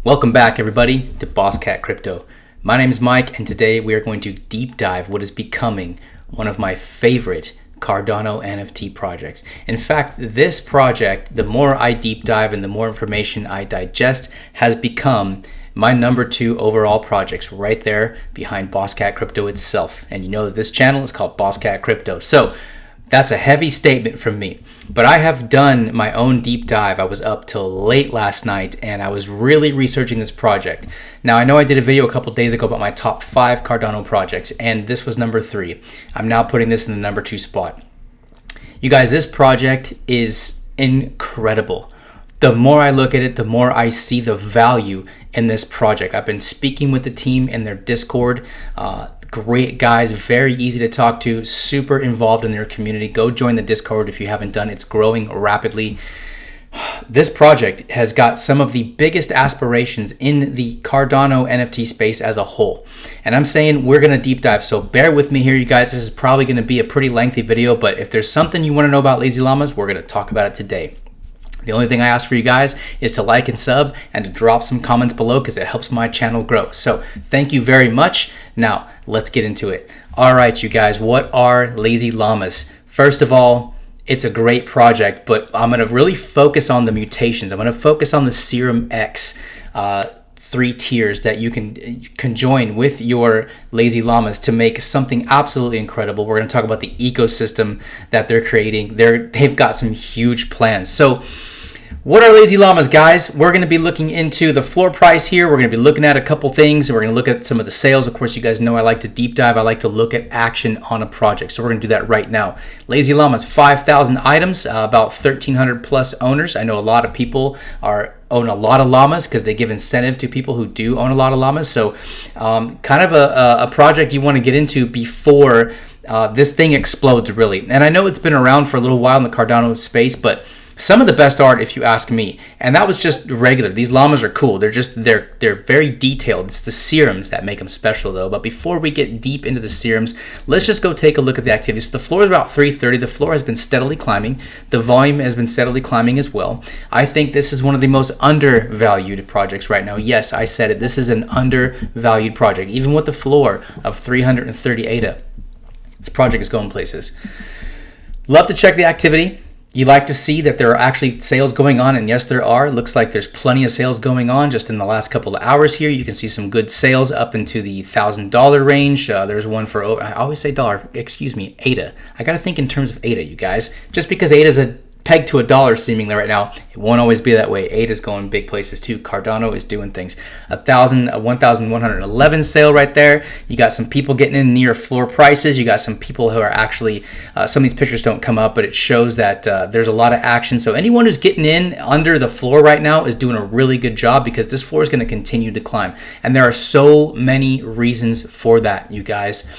Welcome back, everybody, to Boss Cat Crypto. My name is Mike, and today we are going to deep dive what is becoming one of my favorite Cardano NFT projects. In fact, this project, the more I deep dive and the more information I digest, has become my number 2 overall projects right there behind Boss Cat Crypto itself. And you know that this channel is called Boss Cat Crypto. So that's a heavy statement from me, but I have done my own deep dive. I was up till late last night and I was really researching this project. Now, I know I did a video a couple days ago about my top 5 Cardano projects, and this was number 3. I'm now putting this in the number 2 spot. You guys, this project is incredible. The more I look at it, the more I see the value in this project. I've been speaking with the team in their Discord. Great guys, very easy to talk to, super involved in their community. Go join the Discord if you haven't done it. It's growing rapidly. This project has got some of the biggest aspirations in the Cardano NFT space as a whole. And I'm saying we're going to deep dive, so bear with me here, you guys. This is probably going to be a pretty lengthy video, but if there's something you want to know about Lazy Llamas, we're going to talk about it today. The only thing I ask for you guys is to like and sub and to drop some comments below because it helps my channel grow. So thank you very much. Now let's get into it. All right, you guys, what are Lazy Llamas? First of all, it's a great project, but I'm going to really focus on the mutations. I'm going to focus on the Serum X 3 tiers that you can join with your Lazy Llamas to make something absolutely incredible. We're going to talk about the ecosystem that they're creating. They've got some huge plans. So what are Lazy Llamas, guys? We're going to be looking into the floor price here. We're going to be looking at a couple things. We're going to look at some of the sales. Of course, you guys know I like to deep dive. I like to look at action on a project. So we're going to do that right now. Lazy Llamas, 5,000 items, about 1,300 plus owners. I know a lot of people own a lot of llamas because they give incentive to people who do own a lot of llamas. So kind of a project you want to get into before this thing explodes, really. And I know it's been around for a little while in the Cardano space, but some of the best art, if you ask me, and that was just regular. These llamas are cool. They're very detailed. It's the serums that make them special, though. But before we get deep into the serums, let's just go take a look at the activity. So the floor is about 330. The floor has been steadily climbing. The volume has been steadily climbing as well. I think this is one of the most undervalued projects right now. Yes, I said it. This is an undervalued project. Even with the floor of 330 ADA, this project is going places. Love to check the activity. You like to see that there are actually sales going on, and yes, there are. It looks like there's plenty of sales going on just in the last couple of hours here. You can see some good sales up into the $1,000 range. There's one for, I always say dollar, excuse me, ADA. I got to think in terms of ADA, you guys. Just because ADA is a pegged to $1 seemingly right now, it won't always be that way. ADA's going big places too. Cardano is doing things. 1,111 sale right there. You got some people getting in near floor prices. You got some people who are actually, some of these pictures don't come up, but it shows that there's a lot of action. So anyone who's getting in under the floor right now is doing a really good job because this floor is going to continue to climb. And there are so many reasons for that, you guys.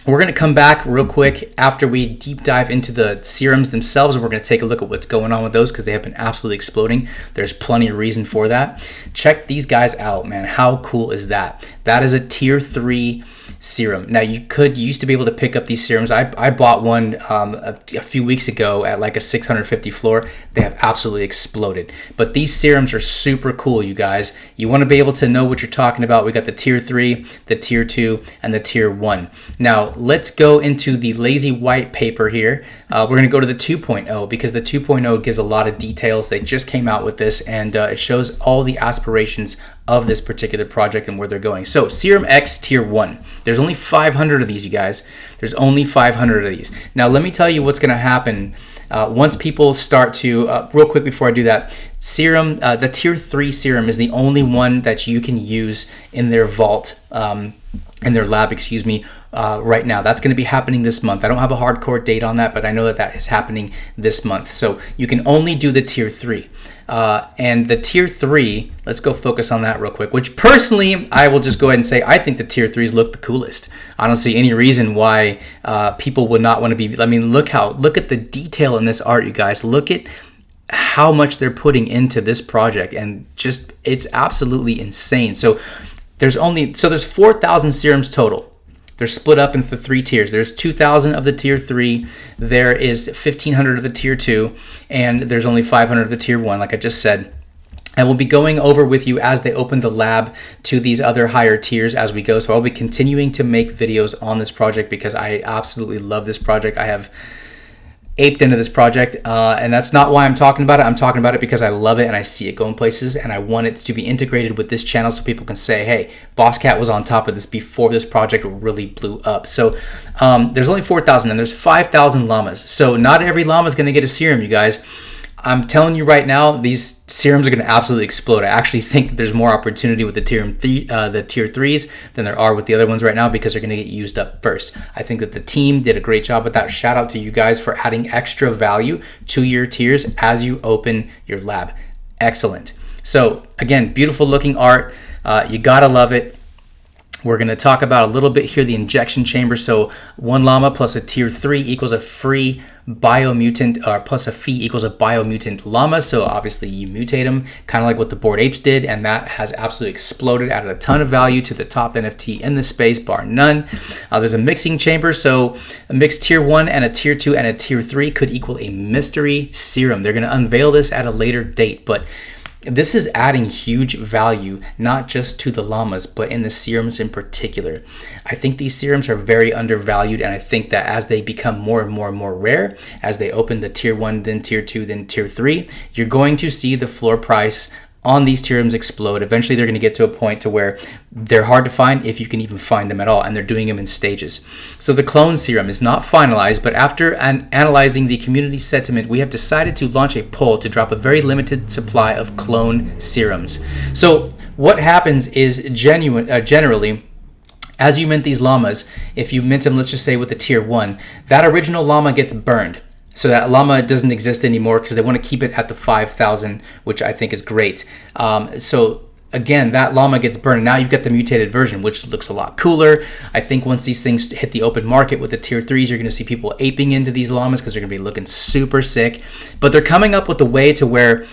We're going to come back real quick after we deep dive into the serums themselves, and we're going to take a look at what's going on with those because they have been absolutely exploding. There's plenty of reason for that. Check these guys out, man. How cool is that? That is a tier 3 serum. Now, you used to be able to pick up these serums. I bought one a few weeks ago at like a 650 floor. They have absolutely exploded. But these serums are super cool, you guys. You want to be able to know what you're talking about. We got the tier 3, the tier 2, and the tier 1. Now, let's go into the lazy white paper here. We're going to go to the 2.0 because the 2.0 gives a lot of details. They just came out with this, and it shows all the aspirations of this particular project and where they're going. So Serum X tier 1. There's only 500 of these, you guys. There's only 500 of these. Now, let me tell you what's going to happen once people start to, real quick before I do that, Serum, the tier 3 serum is the only one that you can use in their vault, in their lab, excuse me, right now. That's going to be happening this month. I don't have a hardcore date on that, but I know that that is happening this month. So you can only do the tier 3. And the tier 3, let's go focus on that real quick, which personally, I will just go ahead and say, I think the tier 3s look the coolest. I don't see any reason why people would not want to be, I mean, look at the detail in this art, you guys. Look at how much they're putting into this project, and just, it's absolutely insane. So there's 4,000 serums total. They're split up into 3 tiers. There's 2,000 of the tier 3, there is 1,500 of the tier 2, and there's only 500 of the tier 1, like I just said. And we'll be going over with you as they open the lab to these other higher tiers as we go. So I'll be continuing to make videos on this project because I absolutely love this project. I have aped into this project, and that's not why I'm talking about it. I'm talking about it because I love it and I see it going places, and I want it to be integrated with this channel so people can say, hey, BossCat was on top of this before this project really blew up. So there's only 4,000 and there's 5,000 llamas. So not every llama is going to get a serum, you guys. I'm telling you right now, these serums are going to absolutely explode. I actually think that there's more opportunity with the tier 3s than there are with the other ones right now because they're going to get used up first. I think that the team did a great job with that. Shout out to you guys for adding extra value to your tiers as you open your lab. Excellent. So again, beautiful looking art. You gotta love it. We're going to talk about a little bit here the injection chamber. So 1 llama plus a tier 3 equals a free biomutant, or plus a fee equals a biomutant llama. So obviously you mutate them, kind of like what the Bored Apes did, and that has absolutely exploded, added a ton of value to the top NFT in the space, bar none. There's a mixing chamber. So a mixed tier 1 and a tier 2 and a tier 3 could equal a mystery serum. They're going to unveil this at a later date, but this is adding huge value, not just to the llamas, but in the serums in particular. I think these serums are very undervalued, and I think that as they become more and more and more rare, as they open the tier 1, then tier 2, then tier 3, you're going to see the floor price on these serums explode. Eventually they're going to get to a point to where they're hard to find, if you can even find them at all, and they're doing them in stages. So the clone serum is not finalized, but after analyzing the community sentiment, we have decided to launch a poll to drop a very limited supply of clone serums. So what happens is generally, as you mint these llamas, if you mint them, let's just say with a tier 1, that original llama gets burned. So that llama doesn't exist anymore because they want to keep it at the 5,000, which I think is great. So again, that llama gets burned. Now you've got the mutated version, which looks a lot cooler. I think once these things hit the open market with the tier 3s, you're going to see people aping into these llamas because they're going to be looking super sick. But they're coming up with a way to where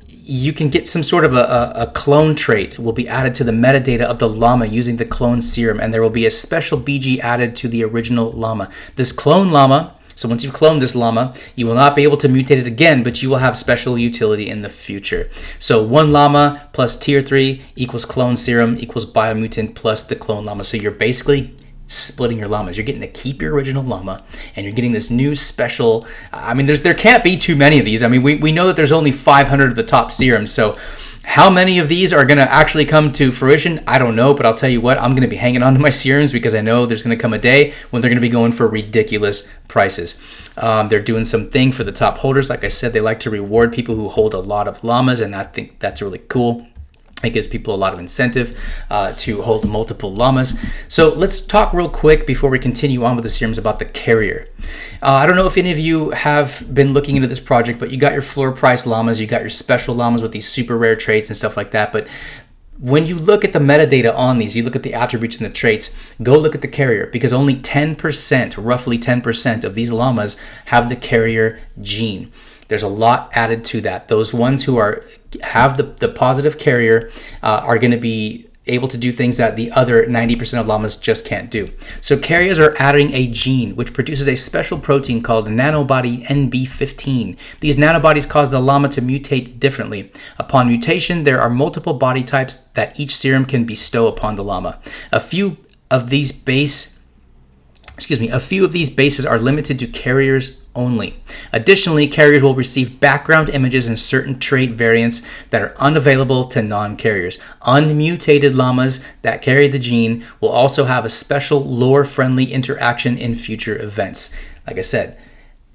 you can get some sort of a clone trait will be added to the metadata of the llama using the clone serum, and there will be a special BG added to the original llama. This clone llama, so once you've cloned this llama, you will not be able to mutate it again, but you will have special utility in the future. So 1 llama plus tier 3 equals clone serum equals biomutant plus the clone llama. So you're basically splitting your llamas. You're getting to keep your original llama, and you're getting this new special. I mean, there can't be too many of these. I mean, we know that there's only 500 of the top serums. So how many of these are going to actually come to fruition? I don't know, but I'll tell you what, I'm going to be hanging on to my serums because I know there's going to come a day when they're going to be going for ridiculous prices. They're doing something for the top holders. Like I said, they like to reward people who hold a lot of llamas, and I think that's really cool. It gives people a lot of incentive to hold multiple llamas. So let's talk real quick before we continue on with the serums about the carrier. I don't know if any of you have been looking into this project, but you got your floor price llamas, you got your special llamas with these super rare traits and stuff like that. But when you look at the metadata on these, you look at the attributes and the traits, go look at the carrier, because only 10%, roughly 10% of these llamas have the carrier gene. There's a lot added to that. Those ones who have the positive carrier are going to be able to do things that the other 90% of llamas just can't do. So carriers are adding a gene which produces a special protein called nanobody NB15. These nanobodies cause the llama to mutate differently. Upon mutation, there are multiple body types that each serum can bestow upon the llama. A few of these bases are limited to carriers only. Additionally, carriers will receive background images and certain trait variants that are unavailable to non-carriers. Unmutated llamas that carry the gene will also have a special lore-friendly interaction in future events. Like I said,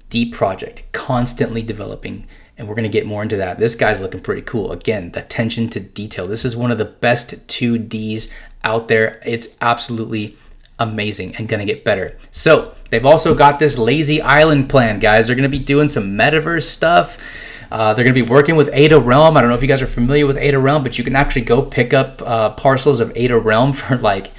deep project, constantly developing, and we're going to get more into that. This guy's looking pretty cool. Again, the attention to detail. This is one of the best 2Ds out there. It's absolutely amazing and gonna get better. So they've also got this lazy island plan, guys. They're gonna be doing some metaverse stuff. They're gonna be working with Ada Realm. I don't know if you guys are familiar with Ada Realm, but you can actually go pick up parcels of Ada Realm for like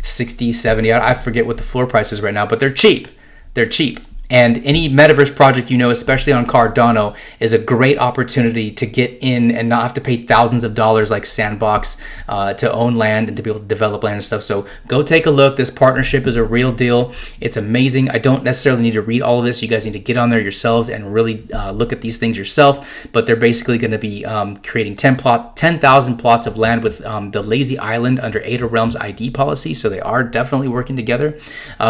60, 70. I forget what the floor price is right now, but they're cheap. They're cheap. And any metaverse project, especially on Cardano, is a great opportunity to get in and not have to pay thousands of dollars like Sandbox to own land and to be able to develop land and stuff. So go take a look. This partnership is a real deal. It's amazing. I don't necessarily need to read all of this. You guys need to get on there yourselves and really look at these things yourself. But they're basically going to be creating 10,000 plots of land with the Lazy Island under ADA Realms ID policy. So they are definitely working together.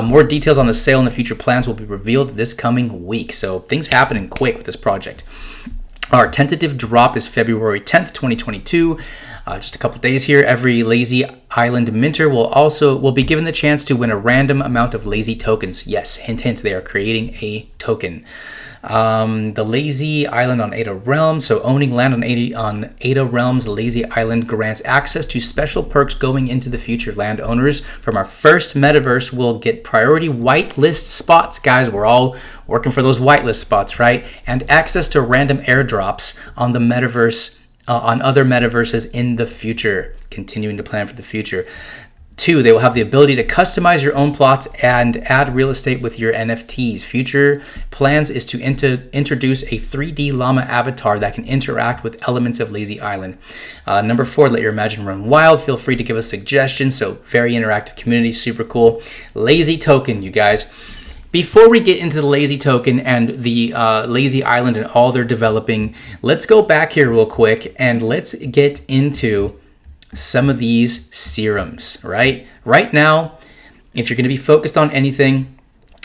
More details on the sale and the future plans will be revealed this coming week. So things happening quick with this project. Our tentative drop is February 10th, 2022. Just a couple days here. Every Lazy Island minter will be given the chance to win a random amount of lazy tokens. Yes, hint, hint, they are creating a token. The Lazy Island on ADA Realms. So owning land on ADA Realms, Lazy Island grants access to special perks going into the future. Landowners from our first metaverse will get priority whitelist spots. Guys, we're all working for those whitelist spots, right? And access to random airdrops on the metaverse, on other metaverses in the future. Continuing to plan for the future. 2, they will have the ability to customize your own plots and add real estate with your NFTs. Future plans is to introduce a 3D llama avatar that can interact with elements of Lazy Island. Number 4, let your imagination run wild. Feel free to give us suggestions. So very interactive community, super cool. Lazy token, you guys. Before we get into the Lazy token and the Lazy Island and all they're developing, let's go back here real quick and let's get into some of these serums, right? Right now, if you're going to be focused on anything,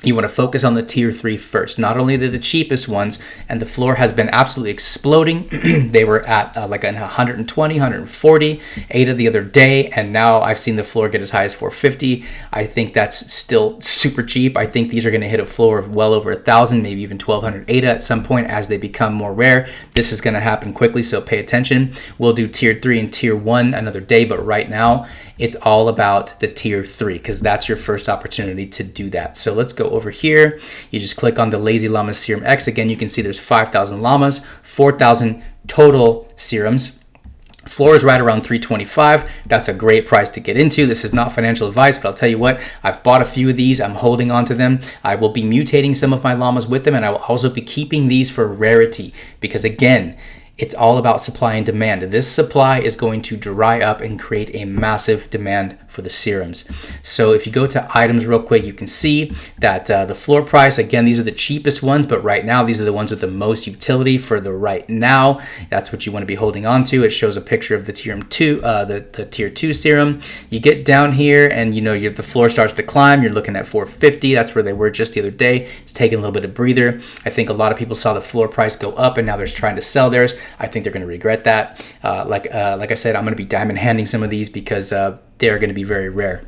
you want to focus on the tier 3 first. Not only are they the cheapest ones, and the floor has been absolutely exploding. They were at like 120, 140 ADA the other day, and now I've seen the floor get as high as 450. I think that's still super cheap. I think these are going to hit a floor of well over 1,000, maybe even 1,200 ADA at some point as they become more rare. This is going to happen quickly, so pay attention. We'll do tier 3 and tier 1 another day, but right now it's all about the tier 3 because that's your first opportunity to do that. So let's go over here. You just click on the Lazy Llama Serum X. Again, you can see there's 5,000 llamas, 4,000 total serums. Floor is right around 325. That's a great price to get into. This is not financial advice, but I'll tell you what, I've bought a few of these. I'm holding on to them. I will be mutating some of my llamas with them, and I will also be keeping these for rarity because, again, it's all about supply and demand. This supply is going to dry up and create a massive demand for the serums. So if you go to items real quick, you can see that the floor price, again, these are the cheapest ones, but right now these are the ones with the most utility for the right now. That's what you want to be holding on to. It shows a picture of the tier 2, the tier 2 serum. You get down here and the floor starts to climb. You're looking at 450. That's where they were just the other day. It's taking a little bit of breather. I think a lot of people saw the floor price go up and now they're trying to sell theirs. I think they're going to regret that. Like I said, I'm going to be diamond handing some of these because they're going to be very rare.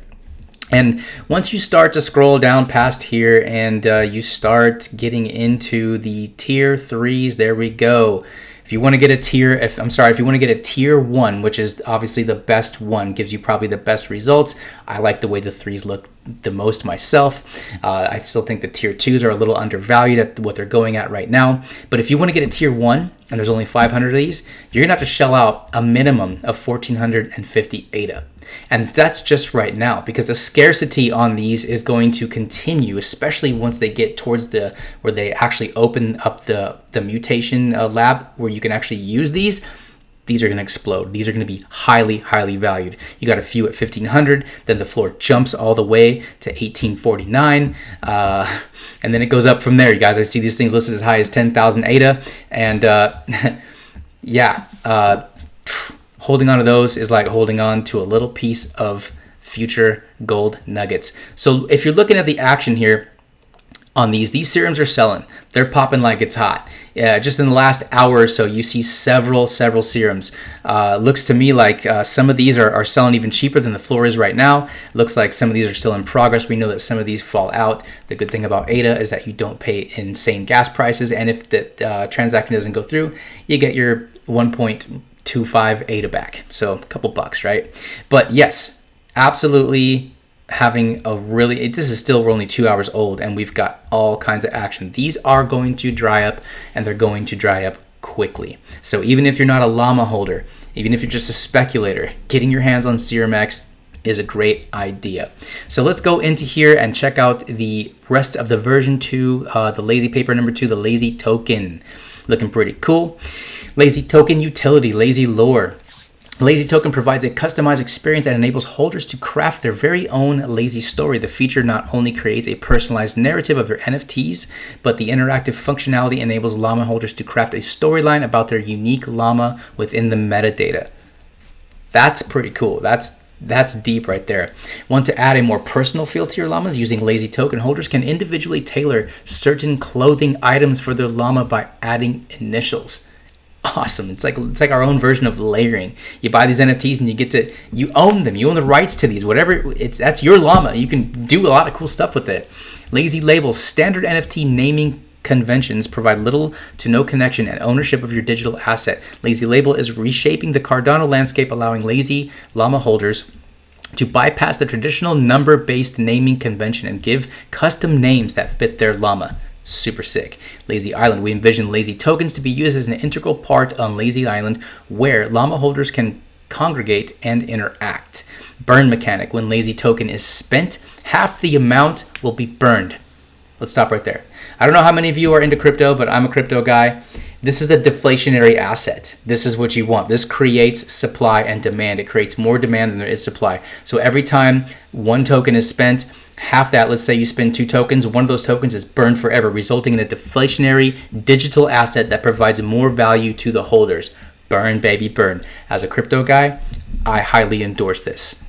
And once you start to scroll down past here and you start getting into the tier 3s, there we go. If you want to get a tier 1, which is obviously the best one, gives you probably the best results. I like the way the 3s look the most myself. I still think the tier 2s are a little undervalued at what they're going at right now. But if you want to get a tier 1, and there's only 500 of these, you're going to have to shell out a minimum of 1,450 ADA. And that's just right now because the scarcity on these is going to continue, especially once they get towards where they actually open up the mutation lab where you can actually use these. These are going to explode. These are going to be highly, highly valued. You got a few at 1,500, then the floor jumps all the way to 1,849, and then it goes up from there. You guys, I see these things listed as high as 10,000 ADA, and holding on to those is like holding on to a little piece of future gold nuggets. So if you're looking at the action here on these serums are selling. They're popping like it's hot. Just in the last hour or so, you see several serums. Looks to me like some of these are selling even cheaper than the floor is right now. Looks like some of these are still in progress. We know that some of these fall out. The good thing about ADA is that you don't pay insane gas prices, and if the transaction doesn't go through, you get your 1.25 ADA back. So a couple bucks, right? But yes, absolutely. This is still, we're only 2 hours old and we've got all kinds of action. These are going to dry up, and they're going to dry up quickly. So even if you're not a llama holder, even if you're just a speculator, getting your hands on Serum X is a great idea. So let's go into here and check out the rest of the version 2, the lazy paper number 2, the lazy token. Looking pretty cool. Lazy token utility, lazy lore. Lazy token provides a customized experience that enables holders to craft their very own lazy story. The feature not only creates a personalized narrative of their NFTs, but the interactive functionality enables llama holders to craft a storyline about their unique llama within the metadata. That's pretty cool. That's deep right there. Want to add a more personal feel to your llamas? Using lazy token, holders can individually tailor certain clothing items for their llama by adding initials. Awesome. It's like our own version of layering. You buy these NFTs and you own them. You own the rights to these. That's your llama. You can do a lot of cool stuff with it. Lazy labels. Standard NFT naming conventions provide little to no connection and ownership of your digital asset. Lazy label is reshaping the Cardano landscape, allowing lazy llama holders to bypass the traditional number-based naming convention and give custom names that fit their llama. Super sick. Lazy Island. We envision lazy tokens to be used as an integral part on Lazy Island, where llama holders can congregate and interact. Burn mechanic. When lazy token is spent, half the amount will be burned. Let's stop right there. I don't know how many of you are into crypto, but I'm a crypto guy. This is a deflationary asset. This is what you want. This creates supply and demand. It creates more demand than there is supply. So every time one token is spent, half that, let's say you spend 2 tokens, one of those tokens is burned forever, resulting in a deflationary digital asset that provides more value to the holders. Burn, baby, burn. As a crypto guy, I highly endorse this.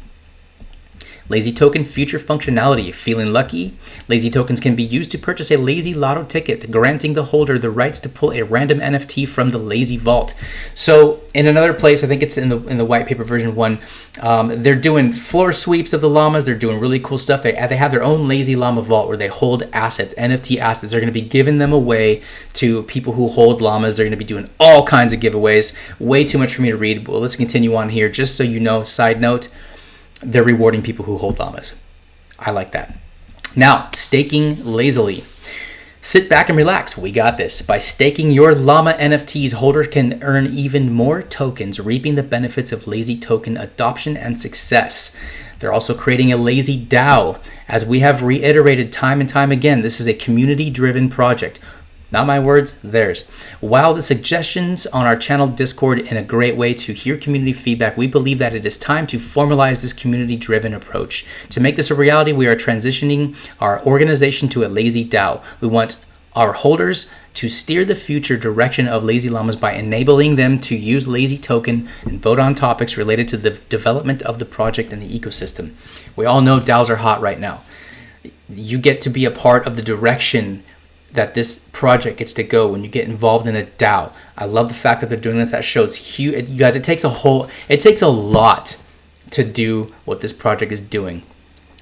Lazy token future functionality. Feeling lucky? Lazy tokens can be used to purchase a lazy lotto ticket, granting the holder the rights to pull a random NFT from the lazy vault. So in another place, I think it's in the white paper version 1, they're doing floor sweeps of the llamas. They're doing really cool stuff. They have their own lazy llama vault where they hold assets, NFT assets. They're going to be giving them away to people who hold llamas. They're going to be doing all kinds of giveaways. Way too much for me to read, but let's continue on here. Just so you know, side note, they're rewarding people who hold llamas. I like that. Now, staking lazily. Sit back and relax. We got this. By staking your llama NFTs, holders can earn even more tokens, reaping the benefits of lazy token adoption and success. They're also creating a lazy DAO. As we have reiterated time and time again, this is a community-driven project. Not my words, theirs. While the suggestions on our channel Discord in a great way to hear community feedback, we believe that it is time to formalize this community-driven approach. To make this a reality, we are transitioning our organization to a lazy DAO. We want our holders to steer the future direction of lazy llamas by enabling them to use lazy token and vote on topics related to the development of the project and the ecosystem. We all know DAOs are hot right now. You get to be a part of the direction that this project gets to go when you get involved in a DAO. I love the fact that they're doing this. That shows huge. You guys, it takes a lot to do what this project is doing.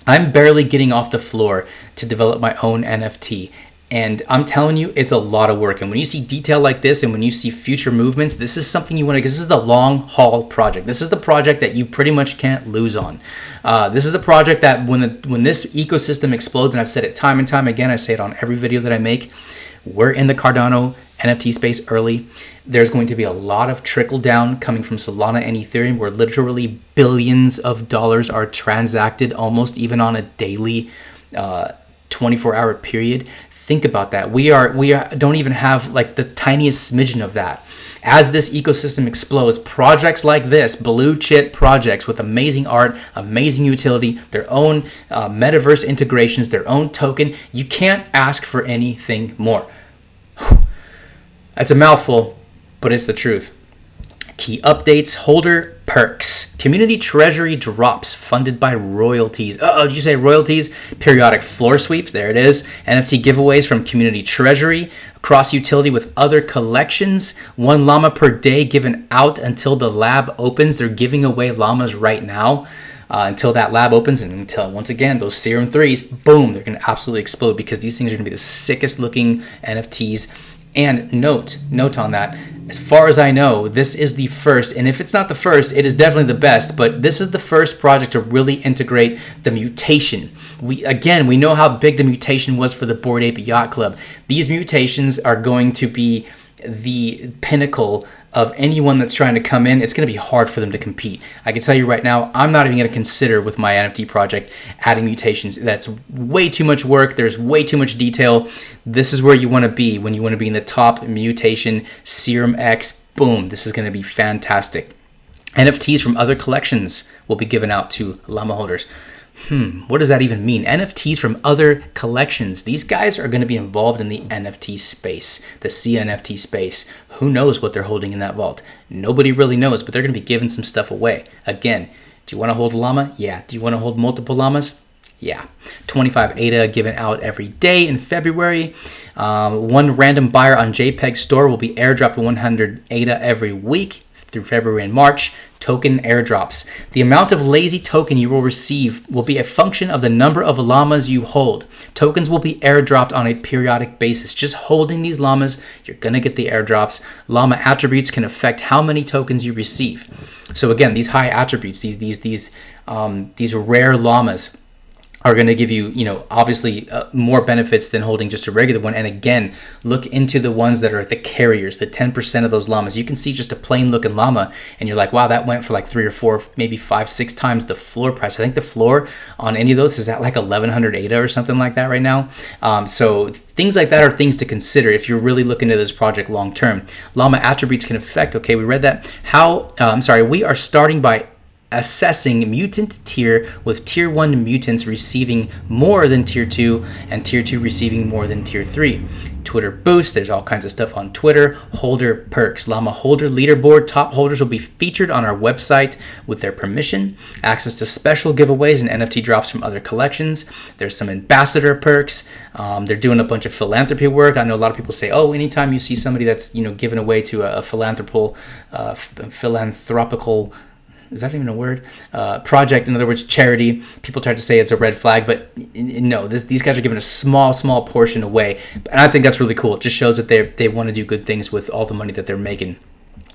I'm barely getting off the floor to develop my own NFT. And I'm telling you, it's a lot of work. And when you see detail like this and when you see future movements, this is something you want to, because this is the long haul project. This is the project that you pretty much can't lose on. This is a project that when this ecosystem explodes, and I've said it time and time again, I say it on every video that I make, we're in the Cardano NFT space early. There's going to be a lot of trickle down coming from Solana and Ethereum, where literally billions of dollars are transacted almost even on a daily 24-hour period. Think about that. We don't even have like the tiniest smidgen of that. As this ecosystem explodes, projects like this, blue chip projects with amazing art, amazing utility, their own metaverse integrations, their own token, you can't ask for anything more. That's a mouthful, but it's the truth. Key updates, holder perks. Community treasury drops funded by royalties. Did you say royalties? Periodic floor sweeps, there it is. NFT giveaways from community treasury. Cross utility with other collections. 1 llama per day given out until the lab opens. They're giving away llamas right now until that lab opens, and until, once again, those Serum 3s, boom, they're going to absolutely explode, because these things are going to be the sickest looking NFTs. And note on that, as far as I know, this is the first, and if it's not the first, it is definitely the best, but this is the first project to really integrate the mutation. We know how big the mutation was for the Bored Ape Yacht Club. These mutations are going to be the pinnacle of anyone that's trying to come in. It's going to be hard for them to compete. I can tell you right now, I'm not even going to consider with my NFT project adding mutations. That's way too much work. There's way too much detail. This is where you want to be when you want to be in the top mutation, Serum X. Boom. This is going to be fantastic. NFTs from other collections will be given out to llama holders. What does that even mean? NFTs from other collections. These guys are going to be involved in the NFT space, the CNFT space. Who knows what they're holding in that vault? Nobody really knows, but they're going to be giving some stuff away. Again, do you want to hold a llama? Yeah. Do you want to hold multiple llamas? Yeah. 25 ADA given out every day in February. One random buyer on JPEG store will be airdropped 100 ADA every week through February and March. Token airdrops. The amount of lazy token you will receive will be a function of the number of llamas you hold. Tokens will be airdropped on a periodic basis. Just holding these llamas, you're going to get the airdrops. Llama attributes can affect how many tokens you receive. So again, these high attributes, these rare llamas are going to give you, obviously more benefits than holding just a regular one. And again, look into the ones that are the carriers, the 10% of those llamas. You can see just a plain looking llama and you're like, wow, that went for like 3 or 4, maybe 5, 6 times the floor price. I think the floor on any of those is at like 1100 ADA or something like that right now. So things like that are things to consider if you're really looking at this project long term. Llama attributes can affect, okay, we read that. We are starting by assessing mutant tier, with tier 1 mutants receiving more than tier 2 and tier 2 receiving more than tier 3. Twitter boost, there's all kinds of stuff on Twitter. Holder perks, llama holder leaderboard. Top holders will be featured on our website with their permission. Access to special giveaways and NFT drops from other collections. There's some ambassador perks. They're doing a bunch of philanthropy work. I know a lot of people say, oh, anytime you see somebody that's given away to a philanthropical is that even a word? Project, in other words, charity. People try to say it's a red flag, but no, these guys are giving a small portion away. And I think that's really cool. It just shows that they want to do good things with all the money that they're making.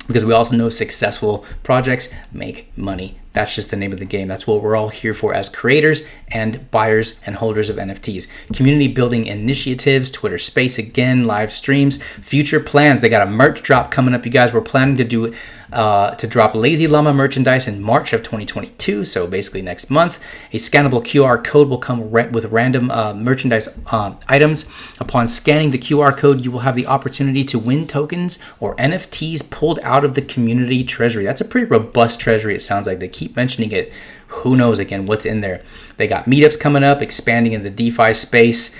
Because we also know successful projects make money. That's just the name of the game. That's what we're all here for as creators and buyers and holders of NFTs. Community building initiatives, Twitter Space again, live streams, future plans. They got a merch drop coming up, you guys. We're planning to drop Lazy Llama merchandise in March of 2022, so basically next month. A scannable QR code will come with random merchandise items. Upon scanning the QR code, you will have the opportunity to win tokens or NFTs pulled out of the community treasury. That's a pretty robust treasury, it sounds like. They keep mentioning it. Who knows again what's in there. They got meetups coming up, expanding in the DeFi space.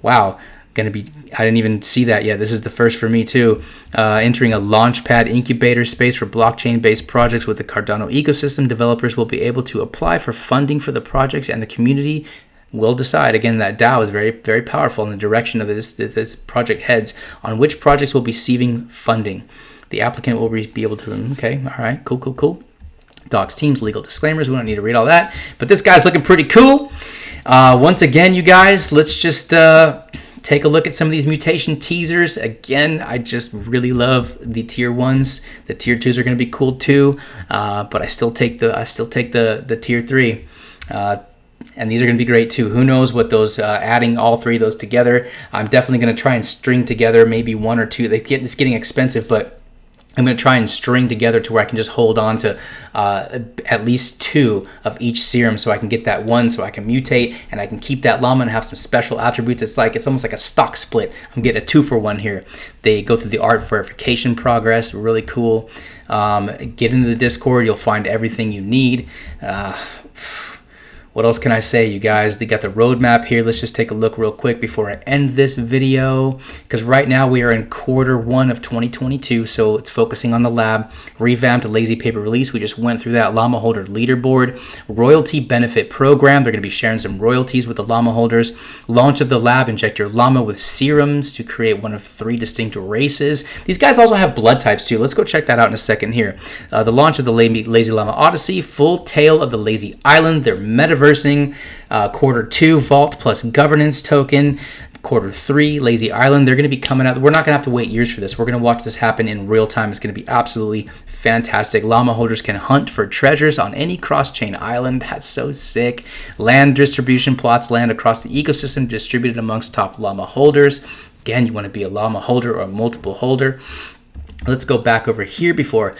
Wow. I didn't even see that yet. This is the first for me too. Entering a launchpad incubator space for blockchain-based projects with the Cardano ecosystem. Developers will be able to apply for funding for the projects, and the community will decide. Again, that DAO is very, very powerful in the direction of this project heads on which projects will be receiving funding. The applicant will be able to, okay, all right, cool. Docs, teams, legal disclaimers. We don't need to read all that, but this guy's looking pretty cool. Once again, you guys, let's just take a look at some of these mutation teasers. Again, I just really love the tier 1s. The tier 2s are going to be cool too, but I still take the tier 3. And these are going to be great too. Who knows what those, adding all 3 of those together. I'm definitely going to try and string together maybe 1 or 2. It's getting expensive, but I'm going to try and string together to where I can just hold on to at least 2 of each serum, so I can get that 1, so I can mutate and I can keep that llama and have some special attributes. It's almost like a stock split. I'm getting a 2-for-1 here. They go through the art verification progress. Really cool. Get into the Discord. You'll find everything you need. What else can I say, you guys? They got the roadmap here. Let's just take a look real quick before I end this video, because right now we are in Q1 of 2022, so it's focusing on the lab. Revamped lazy paper release. We just went through that. Llama holder leaderboard. Royalty benefit program. They're going to be sharing some royalties with the llama holders. Launch of the lab. Inject your llama with serums to create one of 3 distinct races. These guys also have blood types too. Let's go check that out in a second here. The launch of the Lazy Llama Odyssey. Full tale of the Lazy Island. Their metaversing. Q2 vault plus governance token. Q3 Lazy Island. They're going to be coming out. We're not going to have to wait years for this. We're going to watch this happen in real time. It's going to be absolutely fantastic. Llama holders can hunt for treasures on any cross-chain island. That's so sick. Land distribution plots land across the ecosystem distributed amongst top llama holders. again, you want to be a llama holder or a multiple holder. Let's go back over here before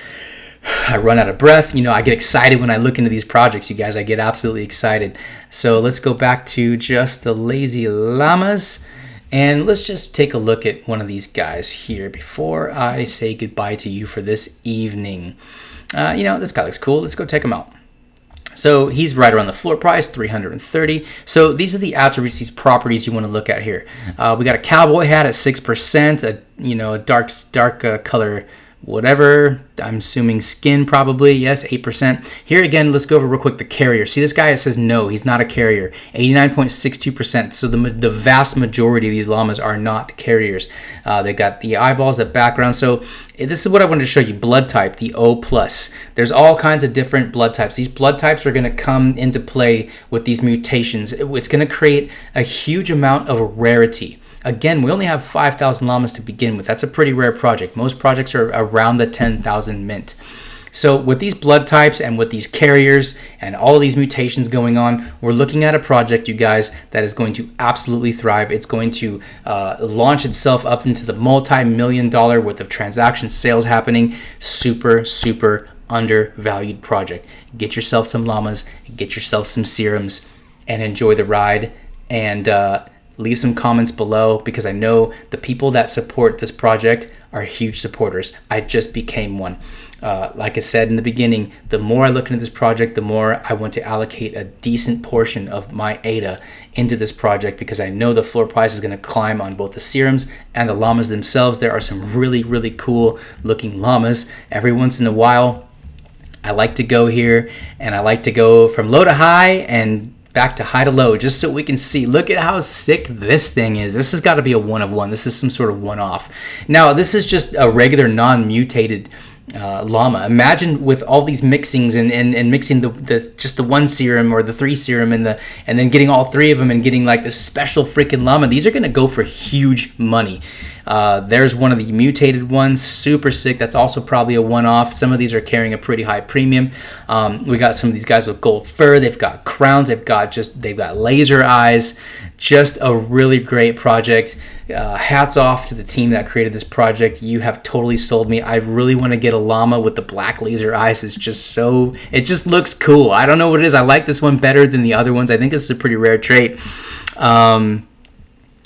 I run out of breath. You know, I get excited when I look into these projects, you guys. I get absolutely excited. So let's go back to just the lazy llamas. And let's just take a look at one of these guys here before I say goodbye to you for this evening. You know, this guy looks cool. Let's go check him out. So he's right around the floor price, 330. So these are the attributes, these properties you want to look at here. We got a cowboy hat at 6%, a dark color, whatever. I'm assuming skin probably. Yes, 8%. Here again, let's go over real quick the carrier. See this guy? It says no, he's not a carrier. 89.62%. So the vast majority of these llamas are not carriers. They got the eyeballs, the background. So this is what I wanted to show you. Blood type, the O+. There's all kinds of different blood types. These blood types are going to come into play with these mutations. It's going to create a huge amount of rarity. Again, we only have 5,000 llamas to begin with. That's a pretty rare project. Most projects are around the 10,000 mint. So with these blood types and with these carriers and all these mutations going on, we're looking at a project, you guys, that is going to absolutely thrive. It's going to launch itself up into the multi-million-dollar worth of transaction sales happening. Super, super undervalued project. Get yourself some llamas, get yourself some serums, and enjoy the ride. And leave some comments below, because I know the people that support this project are huge supporters. I just became one. Like I said in the beginning, the more I look into this project, the more I want to allocate a decent portion of my ADA into this project, because I know the floor price is going to climb on both the serums and the llamas themselves. There are some really, really cool looking llamas. Every once in a while, I like to go here and I like to go from low to high and back to high to low, just so we can see. Look at how sick this thing is. This has got to be a one of one. This is some sort of one-off. Now, this is just a regular non-mutated llama. Imagine with all these mixings and mixing just the one serum or the three serum and then getting all three of them and getting like this special freaking llama. These are going to go for huge money. There's one of the mutated ones, super sick. That's also probably a one-off. Some of these are carrying a pretty high premium. We got some of these guys with gold fur. They've got crowns. They've got laser eyes. Just a really great project. Hats off to the team that created this project. You have totally sold me. I really want to get a llama with the black laser eyes. It just looks cool. I don't know what it is. I like this one better than the other ones. I think this is a pretty rare trait.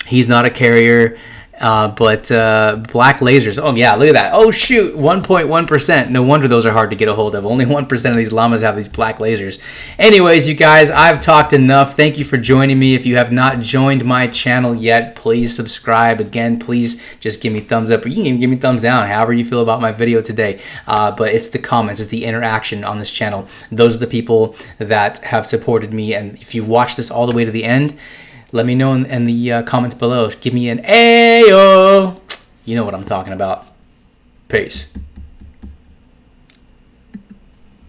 He's not a carrier. But black lasers, oh yeah, look at that. Oh shoot, 1.1%. No wonder those are hard to get a hold of. Only 1% of these llamas have these black lasers. Anyways, you guys, I've talked enough. Thank you for joining me. If you have not joined my channel yet, please subscribe. Again, please just give me thumbs up, or you can even give me thumbs down, however you feel about my video today. But it's the comments, it's the interaction on this channel. Those are the people that have supported me, and if you've watched this all the way to the end, let me know in the comments below. Give me an Ayo. You know what I'm talking about. Peace.